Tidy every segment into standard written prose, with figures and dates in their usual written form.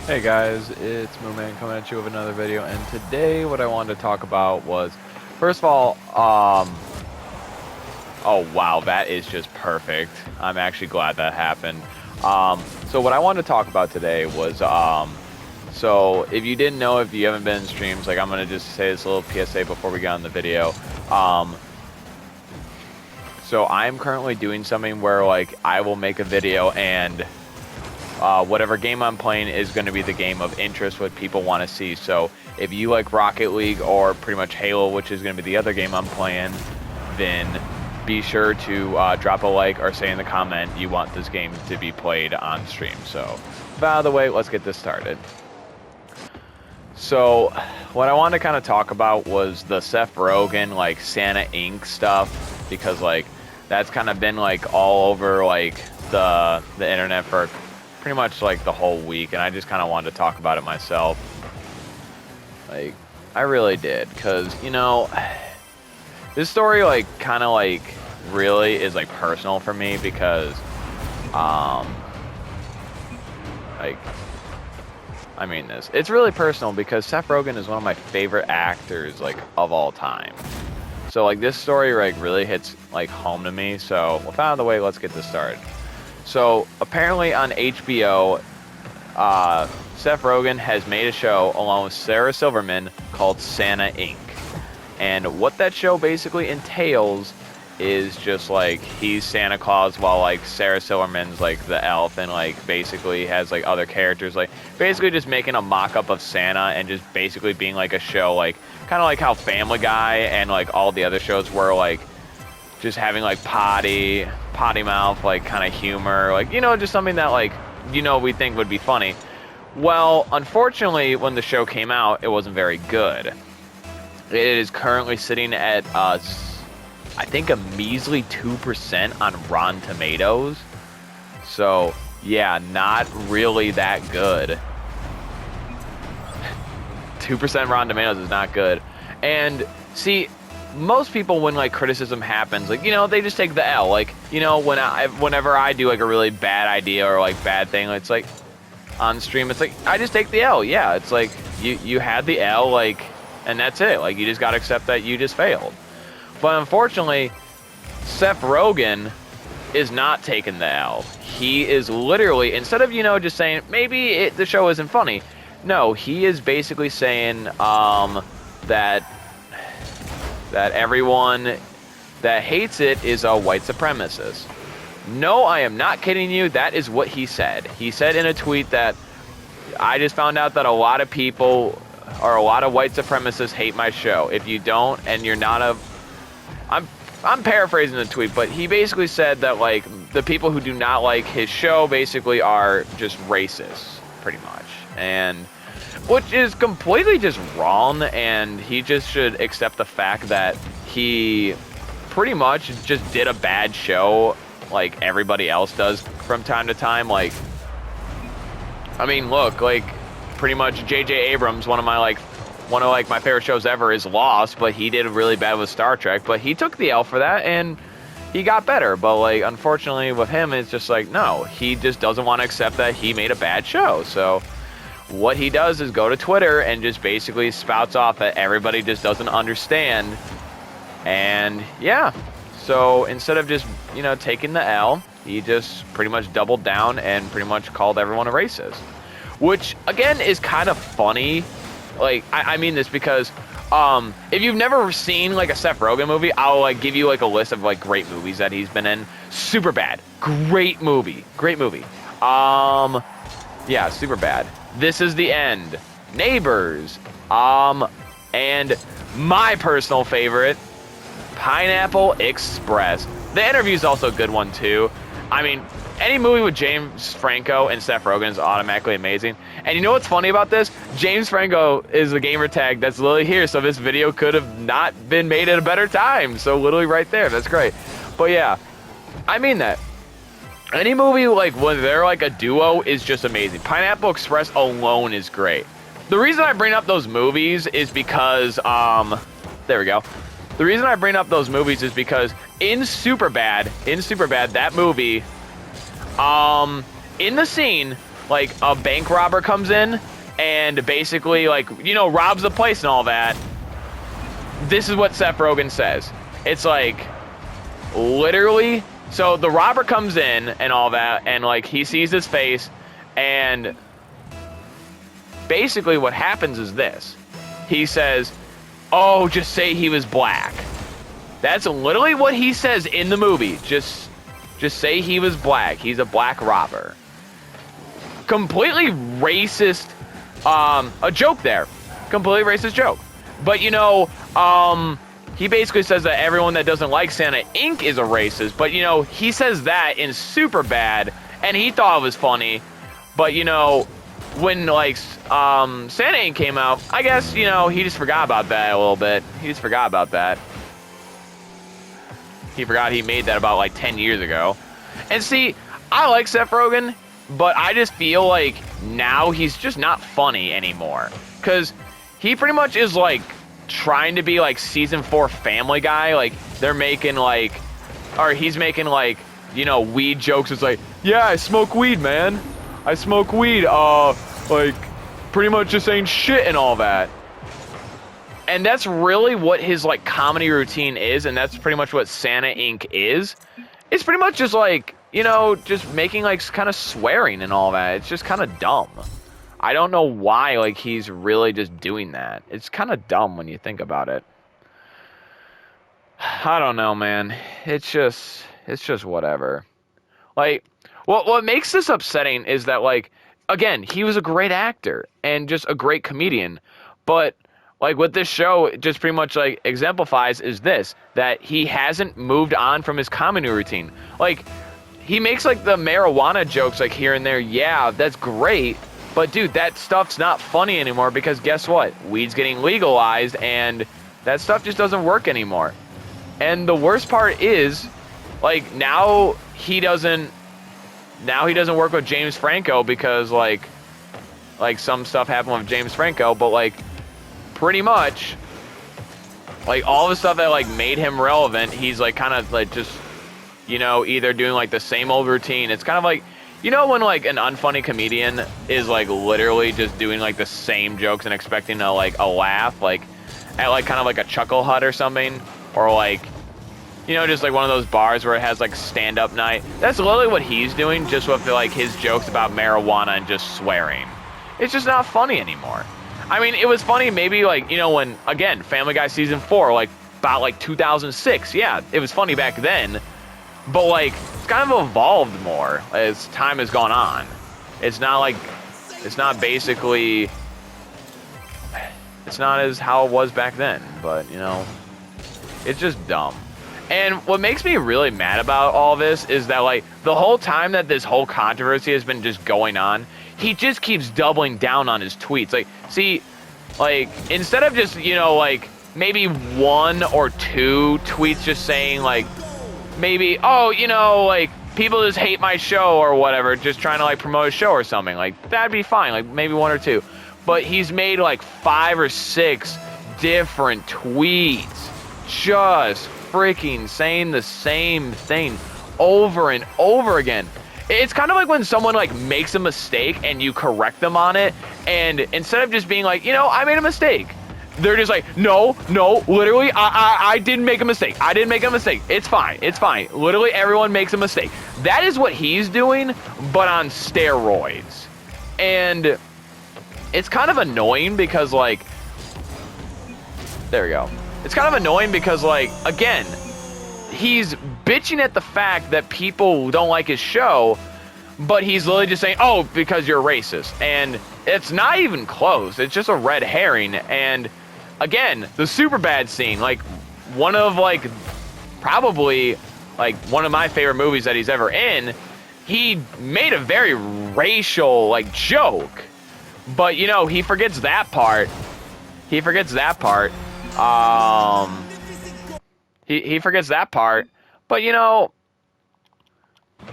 Hey guys, it's Mooman coming at you with another video, and today what I wanted to talk about was, first of all, oh wow, that is just perfect. I'm actually glad that happened. So what I wanted to talk about today was, so if you didn't know, if you haven't been in streams, like I'm gonna just say this little PSA before we get on the video. So I'm currently doing something where like I will make a video and whatever game I'm playing is going to be the game of interest, what people want to see. So if you like Rocket League or pretty much Halo, which is going to be the other game I'm playing, then be sure to drop a like or say in the comment you want this game to be played on stream. So, by the way, let's get this started. So, what I wanted to kind of talk about was the Seth Rogan, like, Santa Inc. stuff, because, like, that's kind of been, like, all over, like, the internet for pretty much like the whole week, and I just kind of wanted to talk about it myself. Like, I really did, because, you know, this story, like, kind of, like, really is, like, personal for me, because, like, I mean this. It's really personal, because Seth Rogan is one of my favorite actors, like, of all time. So, like, this story, like, really hits, like, home to me, so, with that out of the way, let's get this started. So, apparently on HBO, Seth Rogan has made a show along with Sarah Silverman called Santa Inc. And what that show basically entails is just like he's Santa Claus while like Sarah Silverman's like the elf, and like basically has like other characters, like basically just making a mock-up of Santa and just basically being like a show, like kind of like how Family Guy and like all the other shows were, like just having like potty mouth, like kind of humor, like, you know, just something that like, you know, we think would be funny. Well, unfortunately, when the show came out, it wasn't very good. It is currently sitting at I think a measly 2% on Rotten Tomatoes. So yeah, not really that good. 2% Rotten Tomatoes is not good. And see, most people, when like criticism happens, like, you know, they just take the L. Like, you know, whenever I do like a really bad idea or like bad thing, it's like on stream, it's like I just take the L. Yeah, it's like you had the L, like, and that's it. Like, you just gotta accept that you just failed. But unfortunately, Seth Rogan is not taking the L. He is literally, instead of, you know, just saying maybe the show isn't funny, no, he is basically saying that everyone that hates it is a white supremacist. No, I am not kidding you. That is what he said. He said in a tweet that I just found out that a lot of people, or a lot of white supremacists, hate my show. If you don't, and you're not a... I'm paraphrasing the tweet, but he basically said that, like, the people who do not like his show basically are just racist, pretty much. And... which is completely just wrong, and he just should accept the fact that he pretty much just did a bad show like everybody else does from time to time. Like, I mean, look, like, pretty much J.J. Abrams, one of my favorite shows ever, is Lost, but he did really bad with Star Trek, but he took the L for that, and he got better. But, like, unfortunately with him, it's just like, no, he just doesn't want to accept that he made a bad show. So what he does is go to Twitter and just basically spouts off that everybody just doesn't understand. And yeah, so instead of just, you know, taking the L, he just pretty much doubled down and pretty much called everyone a racist. Which, again, is kind of funny. Like, I mean this because if you've never seen like a Seth Rogen movie, I'll like give you like a list of like great movies that he's been in. Superbad, great movie. Yeah, Superbad. This Is the End, Neighbors, and my personal favorite, Pineapple Express. The Interview's also a good one too. I mean, any movie with James Franco and Seth Rogen is automatically amazing. And you know what's funny about this? James Franco is the gamer tag that's literally here, so this video could have not been made at a better time. So literally right there, that's great. But yeah, I mean that. Any movie, like, when they're, like, a duo is just amazing. Pineapple Express alone is great. The reason I bring up those movies is because, there we go. The reason I bring up those movies is because in Superbad, that movie, in the scene like a bank robber comes in and basically like, you know, robs the place and all that, this is what Seth Rogan says. It's like, literally, so the robber comes in and all that, and like he sees his face, and basically what happens is this. He says, oh, just say he was black. That's literally what he says in the movie. Just say he was black. He's a black robber. Completely racist, a joke there. Completely racist joke. But, you know, he basically says that everyone that doesn't like Santa Inc. is a racist. But, you know, he says that in Superbad, and he thought it was funny. But, you know, when, like, Santa Inc. came out, I guess, you know, he just forgot about that a little bit. He just forgot about that. He forgot he made that about, like, 10 years ago. And see, I like Seth Rogan, but I just feel like now he's just not funny anymore. Because he pretty much is, like, trying to be, like, season 4 Family Guy. Like, they're making, like, or he's making, like, you know, weed jokes. It's like, yeah, I smoke weed, man. I smoke weed. Like, pretty much just saying shit and all that. And that's really what his, like, comedy routine is, and that's pretty much what Santa Inc. is. It's pretty much just, like, you know, just making, like, kind of swearing and all that. It's just kind of dumb. I don't know why, like, he's really just doing that. It's kind of dumb when you think about it. I don't know, man. It's just whatever. Like, what makes this upsetting is that, like, again, he was a great actor and just a great comedian, but like what this show just pretty much like exemplifies is this, that he hasn't moved on from his comedy routine. Like, he makes like the marijuana jokes like here and there. Yeah, that's great. But dude, that stuff's not funny anymore because guess what? Weed's getting legalized and that stuff just doesn't work anymore. And the worst part is, like, now he doesn't work with James Franco because like some stuff happened with James Franco, but like pretty much, like, all the stuff that, like, made him relevant, he's, like, kind of, like, just, you know, either doing, like, the same old routine. It's kind of like, you know, when, like, an unfunny comedian is, like, literally just doing, like, the same jokes and expecting, a laugh, like, at, like, kind of, like, a Chuckle Hut or something, or, like, you know, just, like, one of those bars where it has, like, stand-up night. That's literally what he's doing, just with, like, his jokes about marijuana and just swearing. It's just not funny anymore. I mean, it was funny maybe, like, you know, when, again, Family Guy Season 4, like, about, like, 2006. Yeah, it was funny back then. But, like, it's kind of evolved more as time has gone on. It's not, like, it's not basically, it's not as how it was back then. But, you know, it's just dumb. And what makes me really mad about all this is that, like, the whole time that this whole controversy has been just going on, he just keeps doubling down on his tweets. Like, see, like, instead of just, you know, like, maybe 1 or 2 tweets just saying, like, maybe, oh, you know, like, people just hate my show or whatever, just trying to, like, promote a show or something. Like, that'd be fine. Like, maybe 1 or 2. But he's made, like, 5 or 6 different tweets just freaking saying the same thing over and over again. It's kind of like when someone, like, makes a mistake and you correct them on it, and instead of just being like, you know, I made a mistake, they're just like, no, literally, I didn't make a mistake. I didn't make a mistake. It's fine. It's fine. Literally, everyone makes a mistake. That is what he's doing, but on steroids. And it's kind of annoying because, like, there we go. It's kind of annoying because, like, again, he's bitching at the fact that people don't like his show, but he's literally just saying, oh, because you're racist. And it's not even close. It's just a red herring. And again, the Superbad scene, like, one of, like, probably, like, one of my favorite movies that he's ever in, he made a very racial, like, joke. But, you know, he forgets that part. He forgets that part. He forgets that part. But, you know,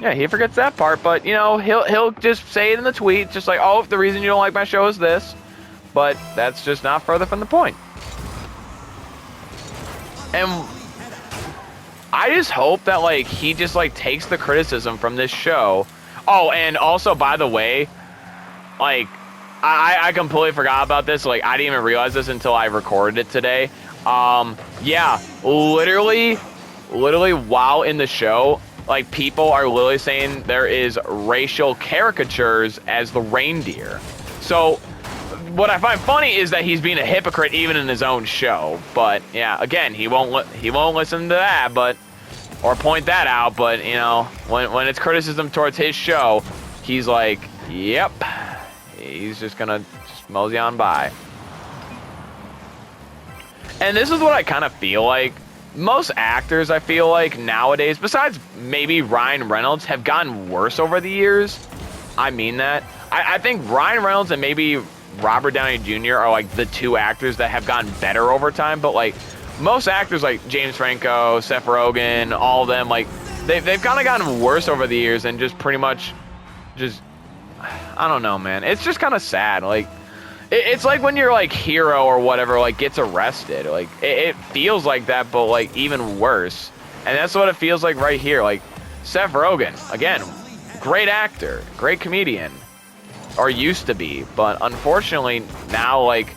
yeah, he forgets that part. But, you know, he'll just say it in the tweet, just like, oh, the reason you don't like my show is this. But that's just not further from the point. And I just hope that, like, he just, like, takes the criticism from this show. Oh, and also, by the way, like, I completely forgot about this. Like, I didn't even realize this until I recorded it today. Yeah, literally while in the show, like, people are literally saying there is racial caricatures as the reindeer. So, what I find funny is that he's being a hypocrite even in his own show. But, yeah, again, he won't listen to that, but, or point that out, but, you know, when it's criticism towards his show, he's like, yep, he's just gonna just mosey on by. And this is what I kind of feel like. Most actors, I feel like, nowadays, besides maybe Ryan Reynolds, have gotten worse over the years. I mean that. I think Ryan Reynolds and maybe Robert Downey Jr. are, like, the two actors that have gotten better over time. But, like, most actors, like James Franco, Seth Rogan, all of them, like, they've kind of gotten worse over the years and just pretty much just, I don't know, man. It's just kind of sad. Like, it's like when your, like, hero or whatever, like, gets arrested. Like, it feels like that, but, like, even worse. And that's what it feels like right here. Like, Seth Rogan, again, great actor, great comedian, or used to be. But unfortunately, now, like,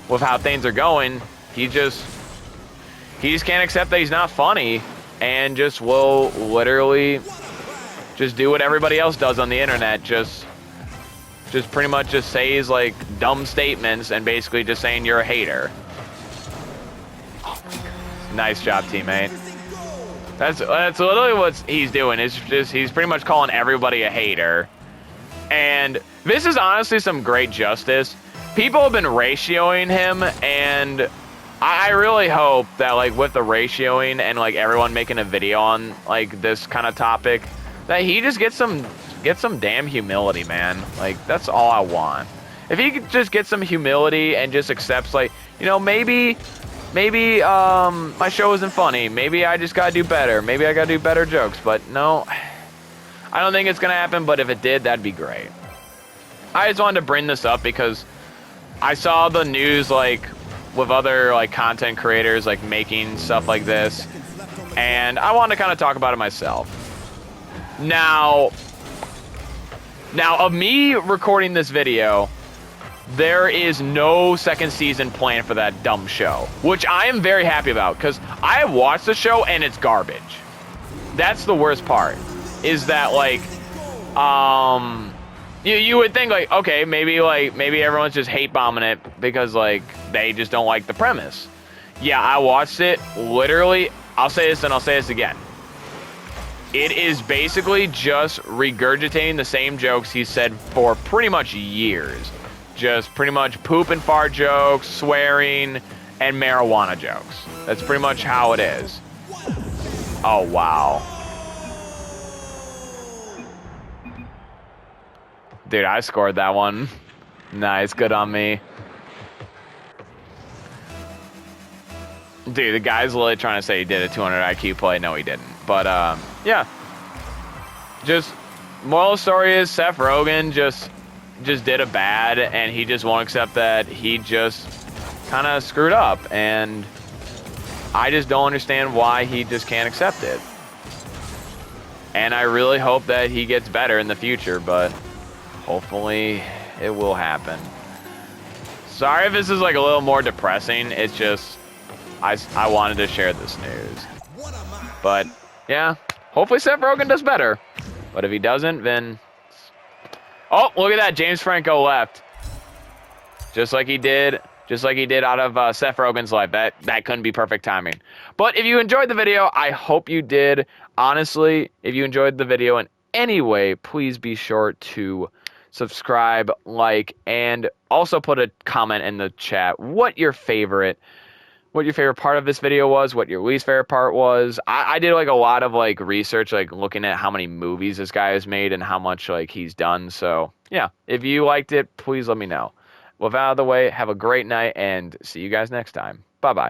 with how things are going, he just can't accept that he's not funny and just will literally just do what everybody else does on the internet. Just pretty much just says, like, dumb statements and basically just saying you're a hater. Oh my God. Nice job, teammate. That's literally what he's doing. It's just, he's pretty much calling everybody a hater. And this is honestly some great justice. People have been ratioing him, and I really hope that, like, with the ratioing and, like, everyone making a video on, like, this kind of topic, that he just gets some damn humility, man. Like, that's all I want. If he could just get some humility and just accepts, like, you know, maybe my show isn't funny. Maybe I just gotta do better. Maybe I gotta do better jokes. But no, I don't think it's gonna happen. But if it did, that'd be great. I just wanted to bring this up because I saw the news, like, with other, like, content creators, like, making stuff like this, and I wanted to kind of talk about it myself. Now, of me recording this video, there is no second season planned for that dumb show, which I am very happy about, because I have watched the show and it's garbage. That's the worst part, is that, like, you would think, like, okay, maybe everyone's just hate bombing it because, like, they just don't like the premise. Yeah, I watched it, literally, I'll say this and I'll say this again. It is basically just regurgitating the same jokes he said for pretty much years. Just pretty much poop and fart jokes, swearing, and marijuana jokes. That's pretty much how it is. Oh, wow. Dude, I scored that one. Nice, good on me. Dude, the guy's literally trying to say he did a 200 IQ play. No, he didn't. But, yeah. Just, moral of the story is Seth Rogan just did a bad, and he just won't accept that he just kind of screwed up. And I just don't understand why he just can't accept it. And I really hope that he gets better in the future, but hopefully it will happen. Sorry if this is, like, a little more depressing. It's just, I wanted to share this news. But, yeah, hopefully Seth Rogan does better. But if he doesn't, then... Oh, look at that. James Franco left. Just like he did out of Seth Rogan's life. That couldn't be perfect timing. But if you enjoyed the video, I hope you did. Honestly, if you enjoyed the video in any way, please be sure to subscribe, like, and also put a comment in the chat what your favorite part of this video was, what your least favorite part was. I did, like, a lot of, like, research, like, looking at how many movies this guy has made and how much, like, he's done. So, yeah, if you liked it, please let me know. With that out of the way, have a great night, and see you guys next time. Bye-bye.